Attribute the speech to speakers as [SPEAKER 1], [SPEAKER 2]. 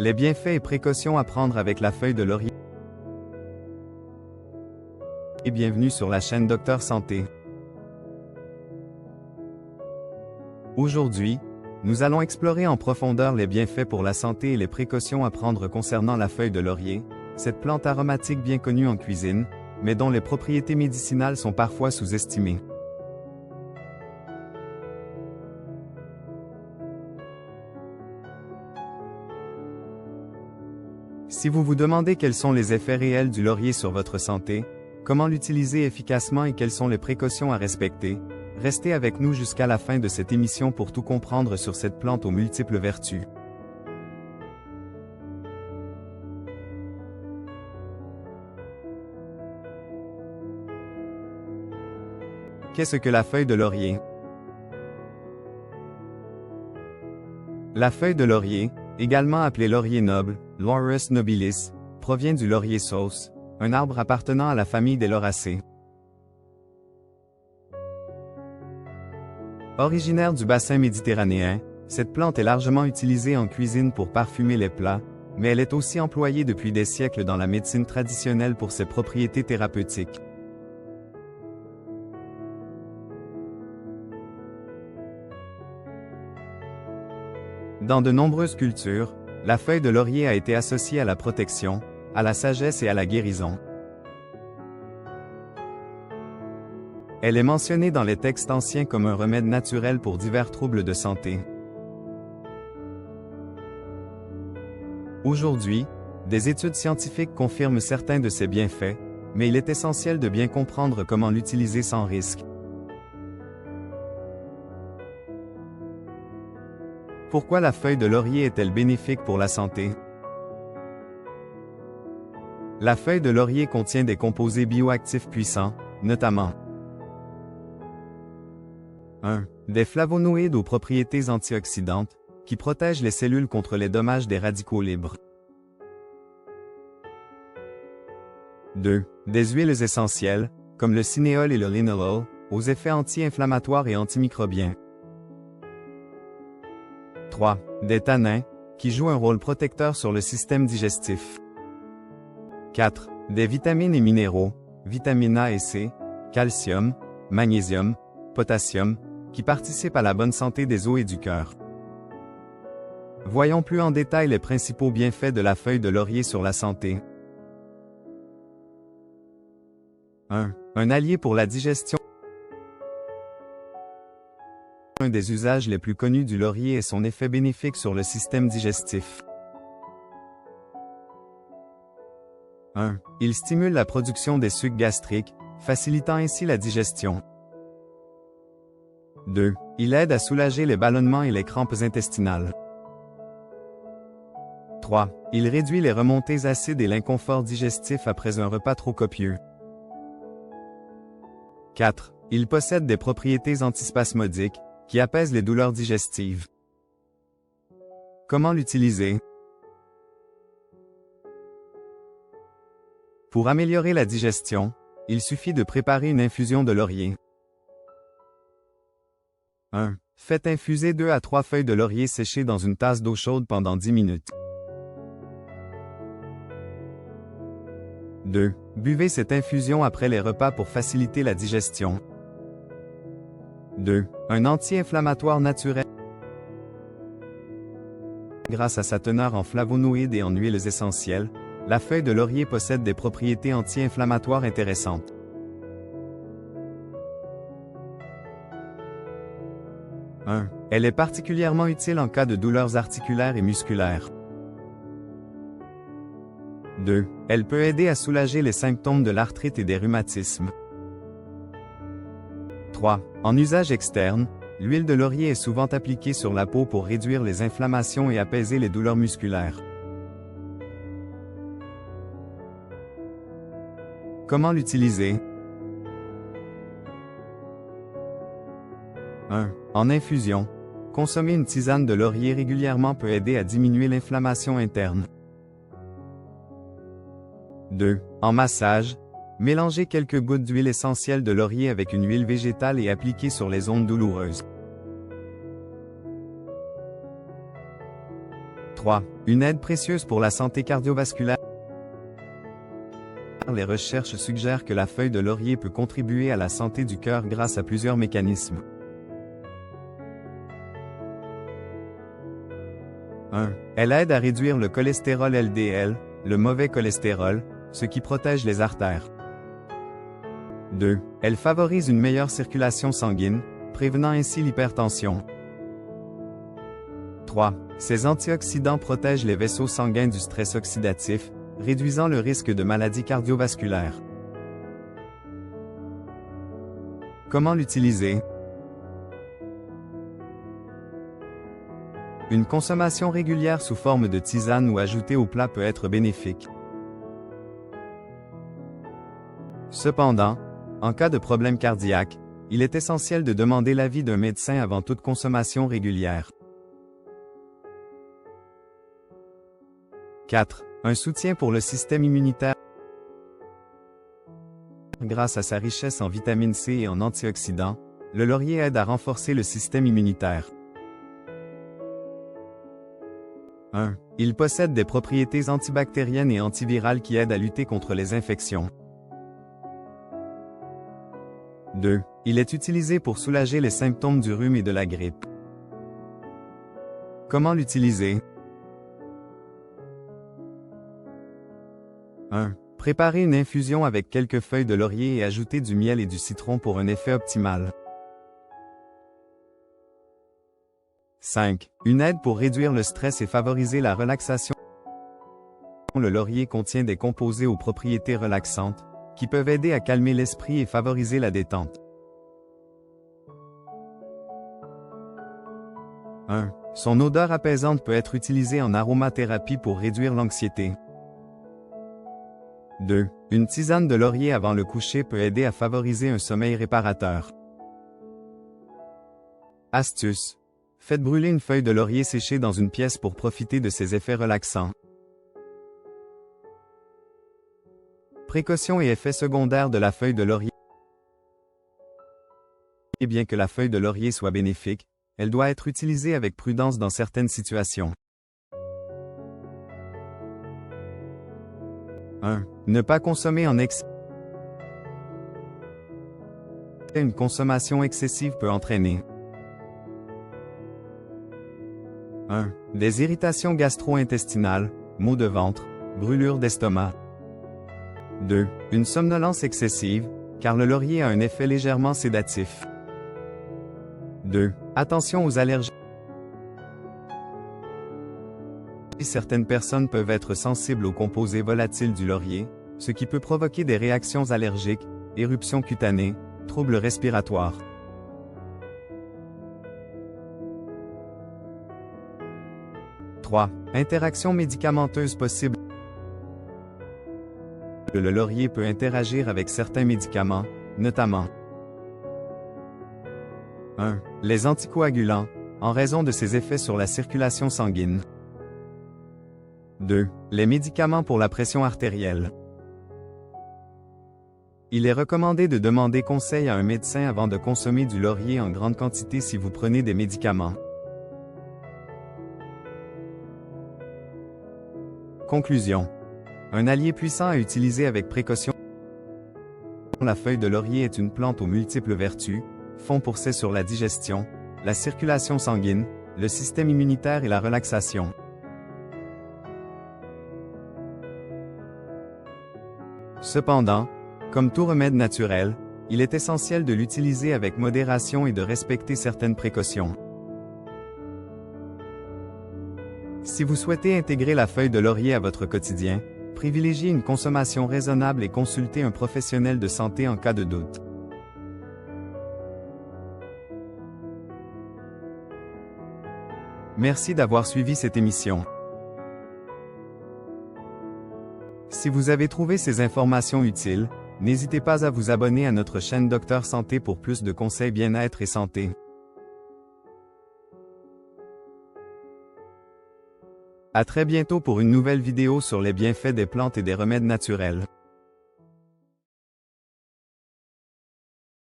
[SPEAKER 1] Les bienfaits et précautions à prendre avec la feuille de laurier. Et bienvenue sur la chaîne Docteur Santé. Aujourd'hui, nous allons explorer en profondeur les bienfaits pour la santé et les précautions à prendre concernant la feuille de laurier, cette plante aromatique bien connue en cuisine, mais dont les propriétés médicinales sont parfois sous-estimées. Si vous vous demandez quels sont les effets réels du laurier sur votre santé, comment l'utiliser efficacement et quelles sont les précautions à respecter, restez avec nous jusqu'à la fin de cette émission pour tout comprendre sur cette plante aux multiples vertus. Qu'est-ce que la feuille de laurier? La feuille de laurier, également appelée laurier noble, Laurus nobilis, provient du laurier sauce, un arbre appartenant à la famille des lauracées. Originaire du bassin méditerranéen, cette plante est largement utilisée en cuisine pour parfumer les plats, mais elle est aussi employée depuis des siècles dans la médecine traditionnelle pour ses propriétés thérapeutiques. Dans de nombreuses cultures, la feuille de laurier a été associée à la protection, à la sagesse et à la guérison. Elle est mentionnée dans les textes anciens comme un remède naturel pour divers troubles de santé. Aujourd'hui, des études scientifiques confirment certains de ses bienfaits, mais il est essentiel de bien comprendre comment l'utiliser sans risque. Pourquoi la feuille de laurier est-elle bénéfique pour la santé? La feuille de laurier contient des composés bioactifs puissants, notamment 1. Des flavonoïdes aux propriétés antioxydantes, qui protègent les cellules contre les dommages des radicaux libres. 2. Des huiles essentielles, comme le cinéole et le linalool, aux effets anti-inflammatoires et antimicrobiens. 3. Des tanins, qui jouent un rôle protecteur sur le système digestif. 4. Des vitamines et minéraux, vitamine A et C, calcium, magnésium, potassium, qui participent à la bonne santé des os et du cœur. Voyons plus en détail les principaux bienfaits de la feuille de laurier sur la santé. 1. Un allié pour la digestion. Un des usages les plus connus du laurier est son effet bénéfique sur le système digestif. 1. Il stimule la production des sucs gastriques, facilitant ainsi la digestion. 2. Il aide à soulager les ballonnements et les crampes intestinales. 3. Il réduit les remontées acides et l'inconfort digestif après un repas trop copieux. 4. Il possède des propriétés antispasmodiques, qui apaisent les douleurs digestives. Comment l'utiliser? Pour améliorer la digestion, il suffit de préparer une infusion de laurier. 1. Faites infuser 2 à 3 feuilles de laurier séchées dans une tasse d'eau chaude pendant 10 minutes. 2. Buvez cette infusion après les repas pour faciliter la digestion. 2. Un anti-inflammatoire naturel. Grâce à sa teneur en flavonoïdes et en huiles essentielles, la feuille de laurier possède des propriétés anti-inflammatoires intéressantes. 1. Elle est particulièrement utile en cas de douleurs articulaires et musculaires. 2. Elle peut aider à soulager les symptômes de l'arthrite et des rhumatismes. 3. En usage externe, l'huile de laurier est souvent appliquée sur la peau pour réduire les inflammations et apaiser les douleurs musculaires. Comment l'utiliser? 1. En infusion. Consommer une tisane de laurier régulièrement peut aider à diminuer l'inflammation interne. 2. En massage. Mélangez quelques gouttes d'huile essentielle de laurier avec une huile végétale et appliquez sur les zones douloureuses. 3. Une aide précieuse pour la santé cardiovasculaire. Les recherches suggèrent que la feuille de laurier peut contribuer à la santé du cœur grâce à plusieurs mécanismes. 1. Elle aide à réduire le cholestérol LDL, le mauvais cholestérol, ce qui protège les artères. 2. Elle favorise une meilleure circulation sanguine, prévenant ainsi l'hypertension. 3. Ces antioxydants protègent les vaisseaux sanguins du stress oxydatif, réduisant le risque de maladies cardiovasculaires. Comment l'utiliser? Une consommation régulière sous forme de tisane ou ajoutée au plat peut être bénéfique. Cependant, en cas de problème cardiaque, il est essentiel de demander l'avis d'un médecin avant toute consommation régulière. 4. Un soutien pour le système immunitaire. Grâce à sa richesse en vitamine C et en antioxydants, le laurier aide à renforcer le système immunitaire. 1. Il possède des propriétés antibactériennes et antivirales qui aident à lutter contre les infections. 2. Il est utilisé pour soulager les symptômes du rhume et de la grippe. Comment l'utiliser? 1. Préparez une infusion avec quelques feuilles de laurier et ajoutez du miel et du citron pour un effet optimal. 5. Une aide pour réduire le stress et favoriser la relaxation. Le laurier contient des composés aux propriétés relaxantes, qui peuvent aider à calmer l'esprit et favoriser la détente. 1. Son odeur apaisante peut être utilisée en aromathérapie pour réduire l'anxiété. 2. Une tisane de laurier avant le coucher peut aider à favoriser un sommeil réparateur. Astuce. Faites brûler une feuille de laurier séchée dans une pièce pour profiter de ses effets relaxants. Précautions et effets secondaires de la feuille de laurier. Et bien que la feuille de laurier soit bénéfique, elle doit être utilisée avec prudence dans certaines situations. 1. Ne pas consommer en excès. Une consommation excessive peut entraîner 1. Des irritations gastro-intestinales, maux de ventre, brûlures d'estomac. 2. Une somnolence excessive, car le laurier a un effet légèrement sédatif. 2. Attention aux allergies. Certaines personnes peuvent être sensibles aux composés volatiles du laurier, ce qui peut provoquer des réactions allergiques, éruptions cutanées, troubles respiratoires. 3. Interactions médicamenteuses possibles. Le laurier peut interagir avec certains médicaments, notamment 1. Les anticoagulants, en raison de ses effets sur la circulation sanguine. 2. Les médicaments pour la pression artérielle. Il est recommandé de demander conseil à un médecin avant de consommer du laurier en grande quantité si vous prenez des médicaments. Conclusion. Un allié puissant à utiliser avec précaution. La feuille de laurier est une plante aux multiples vertus, fond pour celle sur la digestion, la circulation sanguine, le système immunitaire et la relaxation. Cependant, comme tout remède naturel, il est essentiel de l'utiliser avec modération et de respecter certaines précautions. Si vous souhaitez intégrer la feuille de laurier à votre quotidien, privilégiez une consommation raisonnable et consultez un professionnel de santé en cas de doute. Merci d'avoir suivi cette émission. Si vous avez trouvé ces informations utiles, n'hésitez pas à vous abonner à notre chaîne Docteur Santé pour plus de conseils bien-être et santé. À très bientôt pour une nouvelle vidéo sur les bienfaits des plantes et des remèdes naturels.